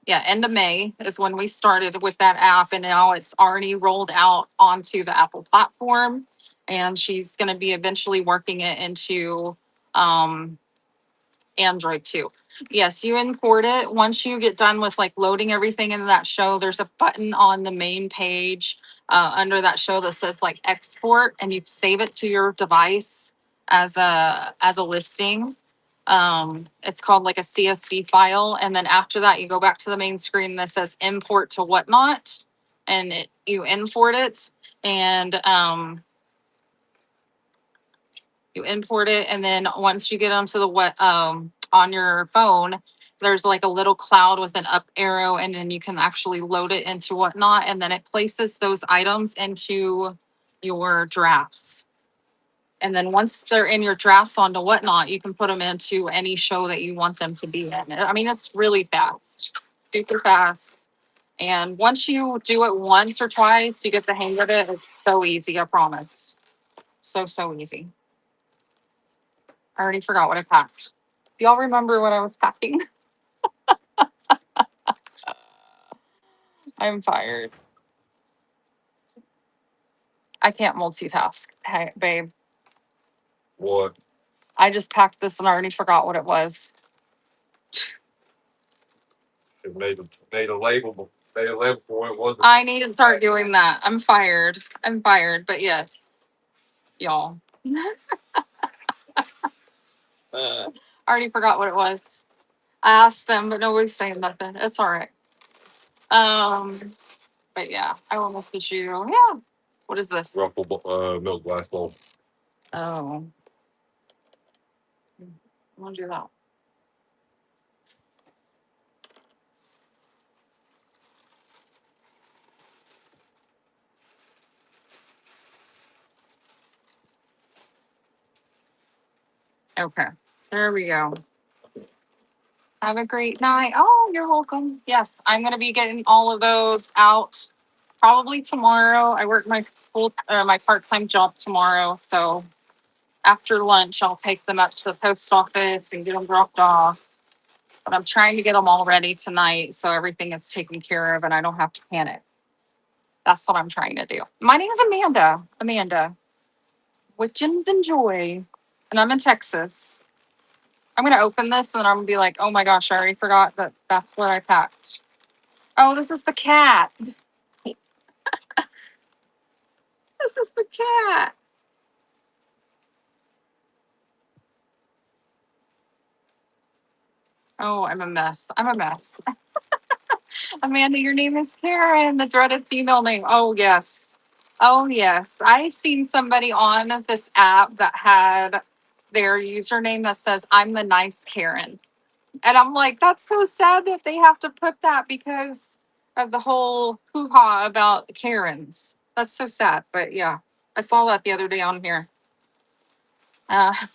Yeah, end of May is when we started with that app, and now it's already rolled out onto the Apple platform. And she's going to be eventually working it into Android too. Yes, you import it. Once you get done with like loading everything into that show, there's a button on the main page under that show that says like export, and you save it to your device as a listing. It's called like a CSV file. And then after that, you go back to the main screen that says import to whatnot and you import it and, you import it. And then once you get onto the on your phone, there's like a little cloud with an up arrow and then you can actually load it into whatnot. And then it places those items into your drafts. And then once they're in your drafts onto whatnot, you can put them into any show that you want them to be in. I mean, it's really fast, super fast. And once you do it once or twice, you get the hang of it. It's so easy, I promise. So easy. I already forgot what I packed. Do y'all remember what I was packing? I'm fired. I can't multitask. Hey, babe, What? I just packed this and I already forgot what it was. It made a label for it, wasn't I need to start doing that. I'm fired. But yes, y'all. I already forgot what it was. I asked them, but nobody's saying nothing. It's all right. But yeah, I will message you. Yeah. What is this? Ruffle milk glass bowl. Oh. I'm gonna do that. Okay. There we go. Have a great night. Oh, you're welcome. Yes, I'm gonna be getting all of those out probably tomorrow. I work my part-time job tomorrow, so after lunch I'll take them up to the post office and get them dropped off. But I'm trying to get them all ready tonight so everything is taken care of and I don't have to panic. That's what I'm trying to do. My name is Amanda. Amanda with Jim's and Joy, and I'm in Texas. I'm gonna open this and then I'm gonna be like, oh my gosh, I already forgot that that's what I packed. Oh, this is the cat. This is the cat. Oh, I'm a mess. I'm a mess. Amanda, your name is Karen, the dreaded female name. Oh, yes. Oh, yes. I seen somebody on this app that had their username that says, I'm the nice Karen. And I'm like, that's so sad that they have to put that because of the whole hoo ha about Karens. That's so sad. But yeah, I saw that the other day on here.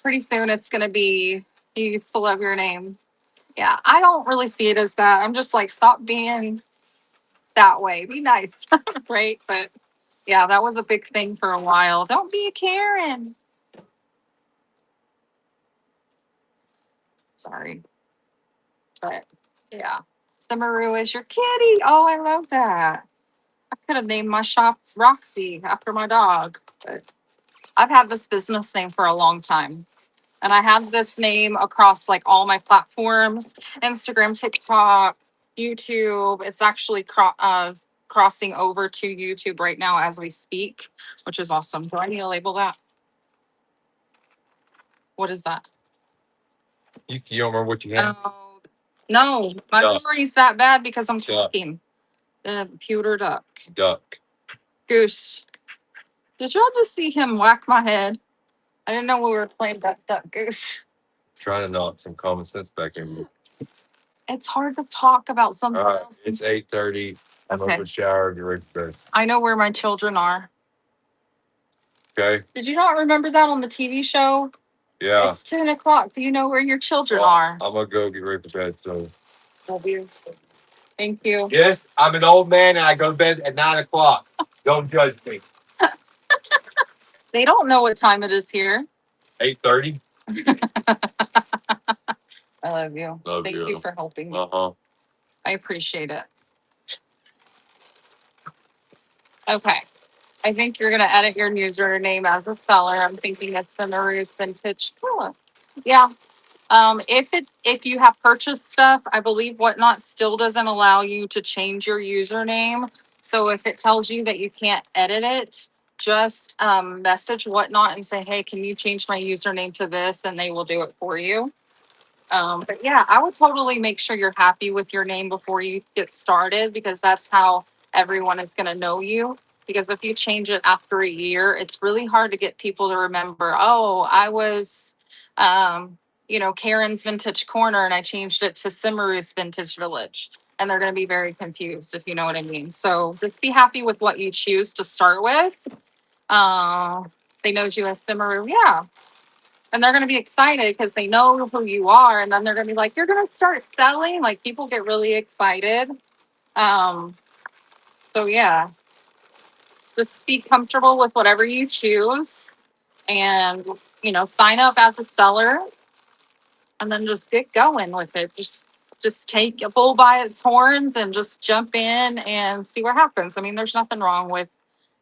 Pretty soon it's going to be, you used to love your name. Yeah, I don't really see it as that. I'm just like, stop being that way. Be nice. Right. But yeah, that was a big thing for a while. Don't be a Karen. Sorry. But yeah. Summeroo is your kitty. Oh, I love that. I could have named my shop Roxy after my dog. But I've had this business name for a long time. And I have this name across like all my platforms, Instagram, TikTok, YouTube. It's actually crossing over to YouTube right now as we speak, which is awesome. Do I need to label that? What is that? You don't remember what you had? Oh, no, my Duck. memory's that bad because I'm Duck. talking. The pewter duck. Duck. Goose. Did y'all just see him whack my head? I didn't know we were playing duck, goose. Trying to knock some common sense back in. It's hard to talk about something All right, else. it's 8:30. I'm Okay. over the shower. Get ready for bed. I know where my children are. Okay. Did you not remember that on the TV show? Yeah. It's 10 o'clock. Do you know where your children Well, are? I'm gonna go get ready for bed. So. Love you. Thank you. Yes, I'm an old man and I go to bed at 9 o'clock. Don't judge me. They don't know what time it is here. 8:30. I love you. Love Thank you. you for helping me. Uh-huh. I appreciate it. Okay. I think you're going to edit your username as a seller. I'm thinking it's the Naru's Vintage. Cool. Yeah. If you have purchased stuff, I believe Whatnot still doesn't allow you to change your username. So if it tells you that you can't edit it, just message Whatnot and say, hey, can you change my username to this? And they will do it for you. But yeah, I would totally make sure you're happy with your name before you get started because that's how everyone is going to know you. Because if you change it after a year, it's really hard to get people to remember, oh, I was, Karen's Vintage Corner and I changed it to Simmeru's Vintage Village. And they're going to be very confused, if you know what I mean. So just be happy with what you choose to start with. Uh, they know you as Simmeru. Yeah, and they're going to be excited because they know who you are, and then they're going to be like, you're going to start selling. Like, people get really excited. um so yeah, just be comfortable with whatever you choose, and sign up as a seller, and then just get going with it. Just take a bull by its horns and just jump in and see what happens. I mean, there's nothing wrong with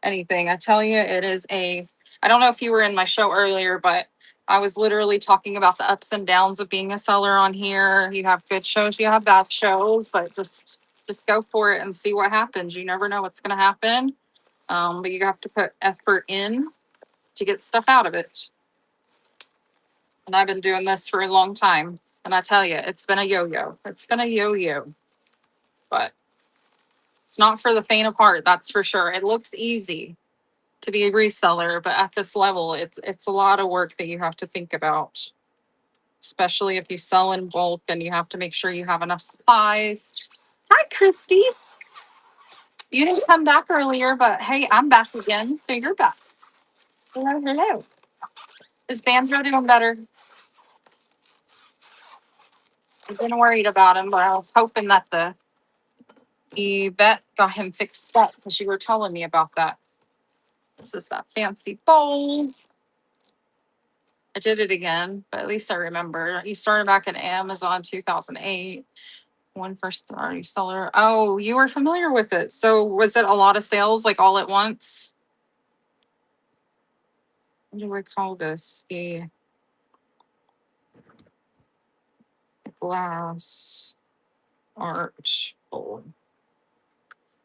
anything. I tell you, I don't know if you were in my show earlier, but I was literally talking about the ups and downs of being a seller on here. You have good shows, you have bad shows, but just go for it and see what happens. You never know what's going to happen. But you have to put effort in to get stuff out of it. And I've been doing this for a long time. And I tell you, it's been a yo-yo. It's been a yo-yo. But it's not for the faint of heart, that's for sure. It looks easy to be a reseller, but at this level, it's a lot of work that you have to think about, especially if you sell in bulk and you have to make sure you have enough supplies. Hi, Christy. You didn't come back earlier, but hey, I'm back again, so you're back. Hello, hello. Is Banjo doing better? I've been worried about him, but I was hoping that the vet got him fixed up because you were telling me about that. This is that fancy bowl. I did it again, but at least I remember. You started back at Amazon 2008. One first party seller. Oh, you were familiar with it. So was it a lot of sales like all at once? What do we call this? The glass art bowl.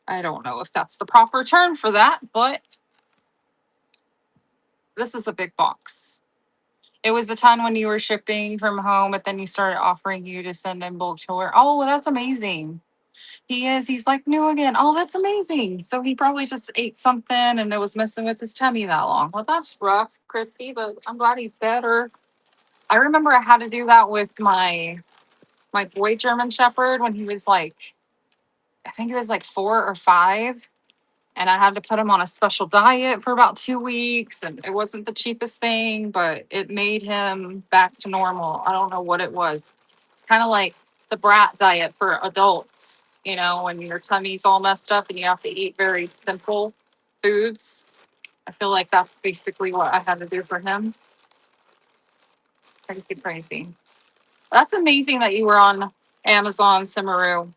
I don't know if that's the proper term for that, but this is a big box. It was a ton when you were shipping from home, but then you started offering you to send in bulk to her. Oh, well, that's amazing. He is. He's like new again. Oh, that's amazing. So he probably just ate something and it was messing with his tummy that long. Well, that's rough, Christy, but I'm glad he's better. I remember I had to do that with my boy German Shepherd when he was like, I think he was like 4 or 5. And I had to put him on a special diet for about 2 weeks. And it wasn't the cheapest thing, but it made him back to normal. I don't know what it was. It's kind of like the brat diet for adults, when your tummy's all messed up and you have to eat very simple foods. I feel like that's basically what I had to do for him. Crazy, crazy. That's amazing that you were on Amazon Simmeru.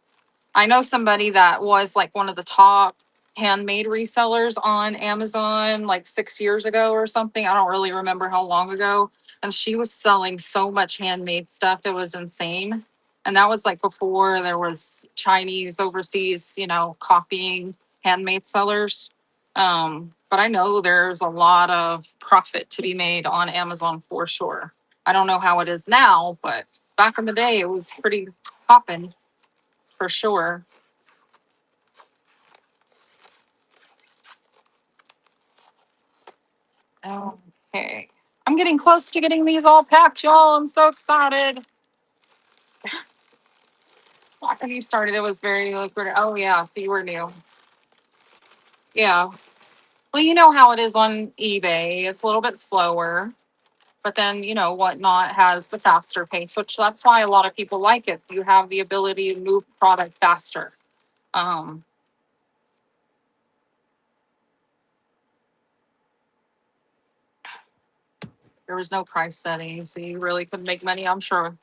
I know somebody that was like one of the top handmade resellers on Amazon like 6 years ago or something. I don't really remember how long ago. And she was selling so much handmade stuff. It was insane. And that was like before there was Chinese overseas, copying handmade sellers. But I know there's a lot of profit to be made on Amazon for sure. I don't know how it is now, but back in the day, it was pretty popping for sure. Okay. I'm getting close to getting these all packed, y'all. I'm so excited. Back when you started, it was very liquid. Oh, yeah. So you were new. Yeah. Well, you know how it is on eBay. It's a little bit slower, but then, Whatnot has the faster pace, which that's why a lot of people like it. You have the ability to move product faster. Um, there was no price setting, so you really could make money, I'm sure.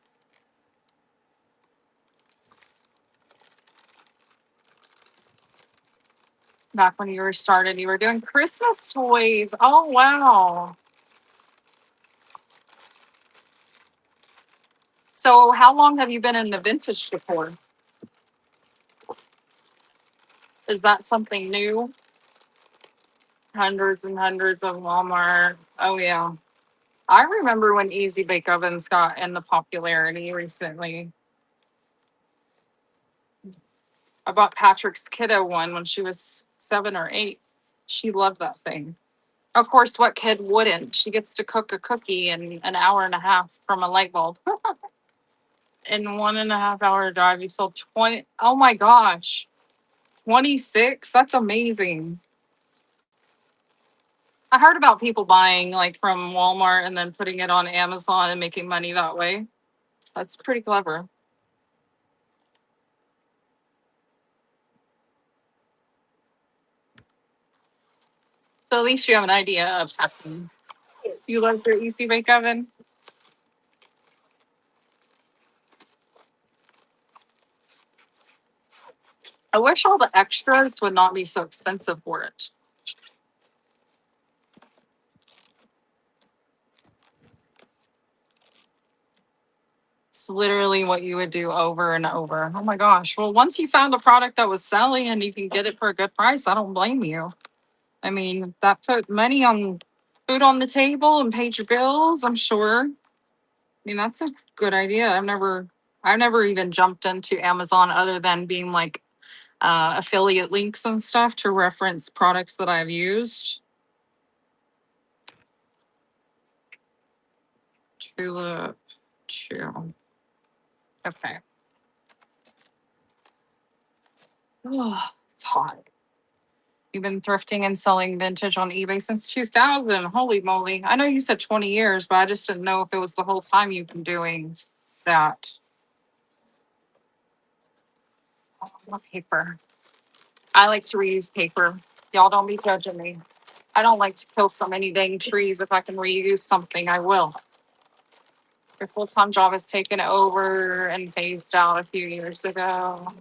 Back when you were started, you were doing Christmas toys. Oh, wow. So how long have you been in the vintage decor? Is that something new? Hundreds and hundreds of Walmart. Oh, yeah. I remember when Easy Bake Ovens got into popularity recently. I bought Patrick's kiddo one when she was 7 or 8. She loved that thing. Of course, what kid wouldn't? She gets to cook a cookie in an hour and a half from a light bulb. In 1.5 hour drive, you sold 20. Oh my gosh. 26? That's amazing. I heard about people buying like from Walmart and then putting it on Amazon and making money that way. That's pretty clever. So at least you have an idea of happening. You love your Easy Bake Oven? I wish all the extras would not be so expensive for it. It's literally what you would do over and over. Oh my gosh. Well, once you found a product that was selling and you can get it for a good price, I don't blame you. I mean, that put money on food on the table and paid your bills, I'm sure. I mean, that's a good idea. I've never even jumped into Amazon other than being like affiliate links and stuff to reference products that I've used. Tulip 2. Okay. Oh, it's hot. You've been thrifting and selling vintage on eBay since 2000. Holy moly. I know you said 20 years, but I just didn't know if it was the whole time you've been doing that. Oh, what paper? I like to reuse paper. Y'all don't be judging me. I don't like to kill so many dang trees. If I can reuse something, I will. Your full time job is taken over and phased out a few years ago.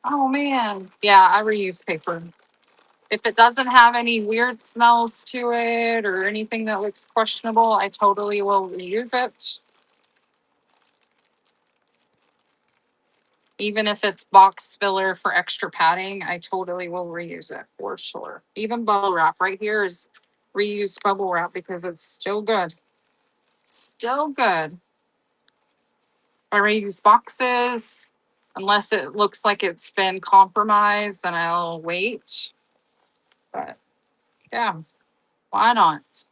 Oh man. Yeah, I reuse paper. If it doesn't have any weird smells to it or anything that looks questionable, I totally will reuse it. Even if it's box filler for extra padding, I totally will reuse it for sure. Even bubble wrap right here is reused bubble wrap because it's still good. Still good. I reuse boxes unless it looks like it's been compromised, then I'll wait. But yeah, why not?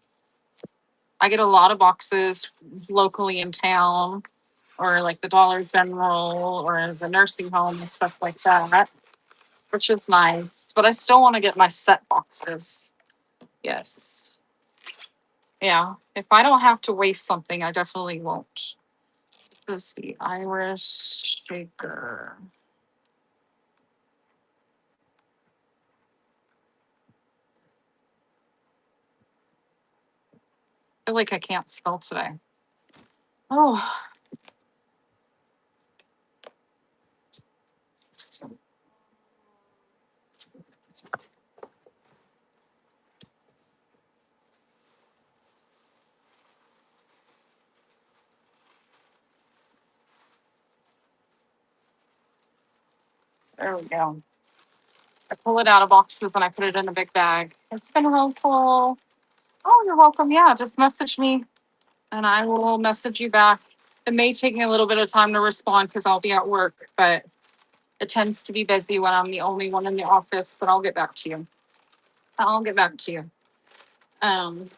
I get a lot of boxes locally in town or like the Dollar General or the nursing home and stuff like that, which is nice. But I still want to get my set boxes. Yes. Yeah. If I don't have to waste something, I definitely won't. This is the Irish shaker. I feel like I can't spell today. Oh. There we go. I pull it out of boxes and I put it in a big bag. It's been helpful. Oh, you're welcome. Yeah, just message me and I will message you back. It may take me a little bit of time to respond because I'll be at work, but it tends to be busy when I'm the only one in the office, but I'll get back to you. I'll get back to you. Um,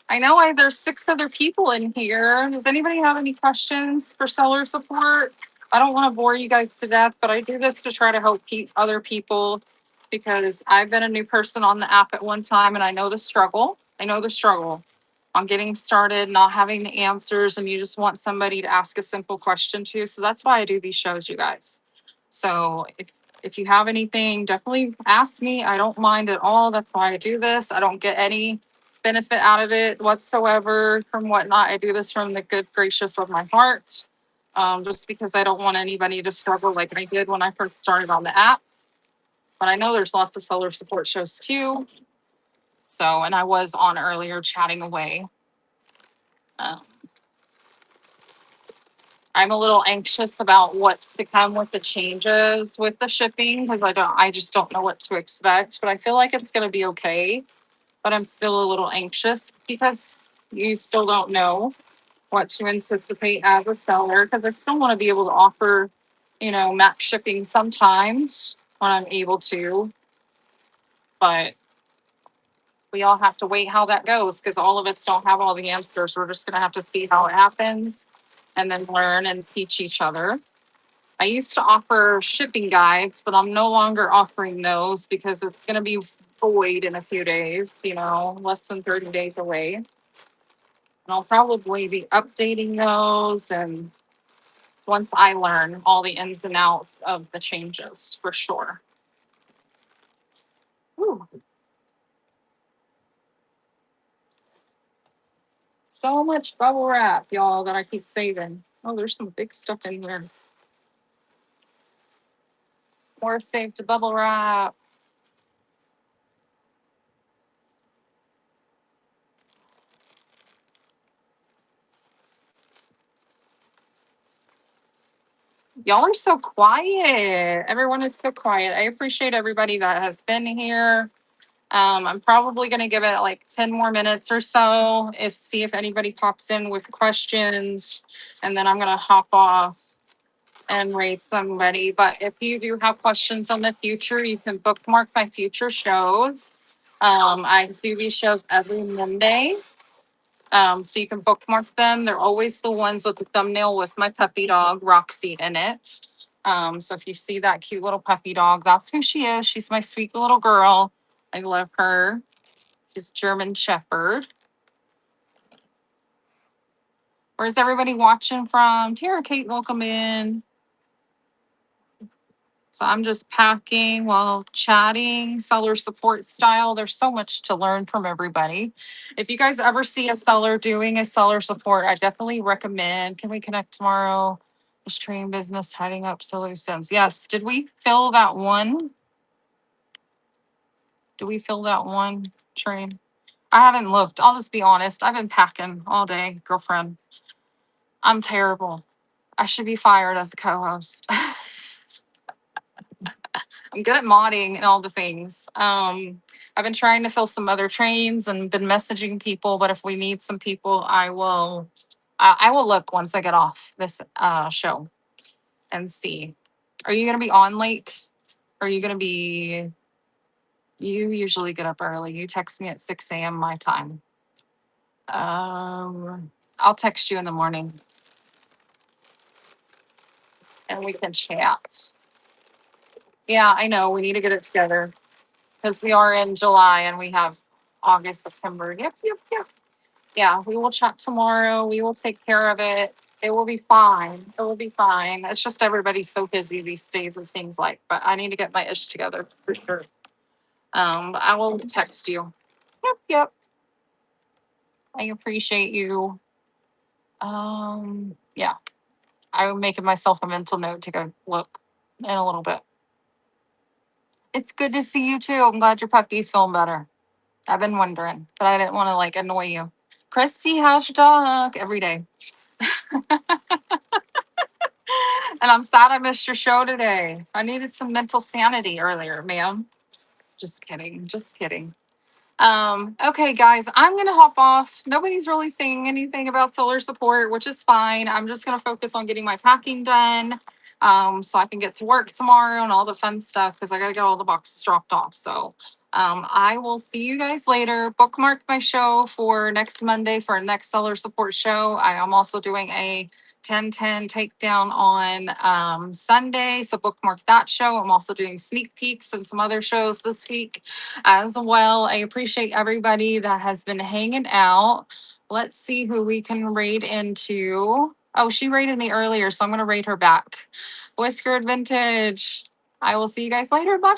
I know there's 6 other people in here. Does anybody have any questions for seller support? I don't want to bore you guys to death, but I do this to try to help other people because I've been a new person on the app at one time and I know the struggle. I know the struggle on getting started, not having the answers, and you just want somebody to ask a simple question to. So that's why I do these shows, you guys. So if you have anything, definitely ask me. I don't mind at all. That's why I do this. I don't get any benefit out of it whatsoever from whatnot. I do this from the good gracious of my heart. Just because I don't want anybody to struggle like I did when I first started on the app. But I know there's lots of seller support shows too. So, and I was on earlier chatting away. Um, I'm a little anxious about what's to come with the changes with the shipping because I just don't know what to expect. But I feel like it's going to be okay. But I'm still a little anxious because you still don't know what to anticipate as a seller because I still want to be able to offer, max shipping sometimes when I'm able to, but we all have to wait how that goes because all of us don't have all the answers. We're just going to have to see how it happens and then learn and teach each other. I used to offer shipping guides, but I'm no longer offering those because it's going to be void in a few days, less than 30 days away. And I'll probably be updating those and once I learn all the ins and outs of the changes for sure. Ooh. So much bubble wrap, y'all, that I keep saving. Oh, there's some big stuff in here. More saved bubble wrap. Y'all are so quiet. Everyone is so quiet. I appreciate everybody that has been here. I'm probably going to give it like 10 more minutes or so is see if anybody pops in with questions. And then I'm going to hop off and rate somebody. But if you do have questions on the future, you can bookmark my future shows. I do these shows every Monday. So you can bookmark them. They're always the ones with the thumbnail with my puppy dog, Roxy, in it. So if you see that cute little puppy dog, that's who she is. She's my sweet little girl. I love her. She's German Shepherd. Where's everybody watching from? Tara Kate, welcome in. So I'm just packing while chatting, seller support style. There's so much to learn from everybody. If you guys ever see a seller doing a seller support, I definitely recommend. Can we connect tomorrow? Stream business tidying up solutions. Yes. Did we fill that one? Do we fill that one train? I haven't looked. I'll just be honest. I've been packing all day, girlfriend. I'm terrible. I should be fired as a co-host. I'm good at modding and all the things. I've been trying to fill some other trains and been messaging people, but if we need some people, I will look once I get off this show and see. Are you gonna be on late? Are you gonna be you usually get up early. You text me at 6 a.m. my time. I'll text you in the morning and we can chat. Yeah, I know. We need to get it together because we are in July and we have August, September. Yep. Yeah, we will chat tomorrow. We will take care of it. It will be fine. It will be fine. It's just everybody's so busy these days, it seems like. But I need to get my ish together for sure. I will text you. Yep. I appreciate you. Yeah. I'm making myself a mental note to go look in a little bit. It's good to see you too. I'm glad your puppy's feeling better. I've been wondering, but I didn't want to like annoy you. Christy, how's your dog? Every day. And I'm sad I missed your show today. I needed some mental sanity earlier, ma'am. Just kidding. Okay, guys, I'm gonna hop off. Nobody's really saying anything about seller support, which is fine. I'm just gonna focus on getting my packing done. So I can get to work tomorrow and all the fun stuff because I gotta get all the boxes dropped off. So I will see you guys later. Bookmark my show for next Monday for our next seller support show. I am also doing a 1010 takedown on Sunday. So bookmark that show. I'm also doing sneak peeks and some other shows this week as well. I appreciate everybody that has been hanging out. Let's see who we can raid into. Oh, she raided me earlier, so I'm going to raid her back. Whiskered Vintage. I will see you guys later. Bye.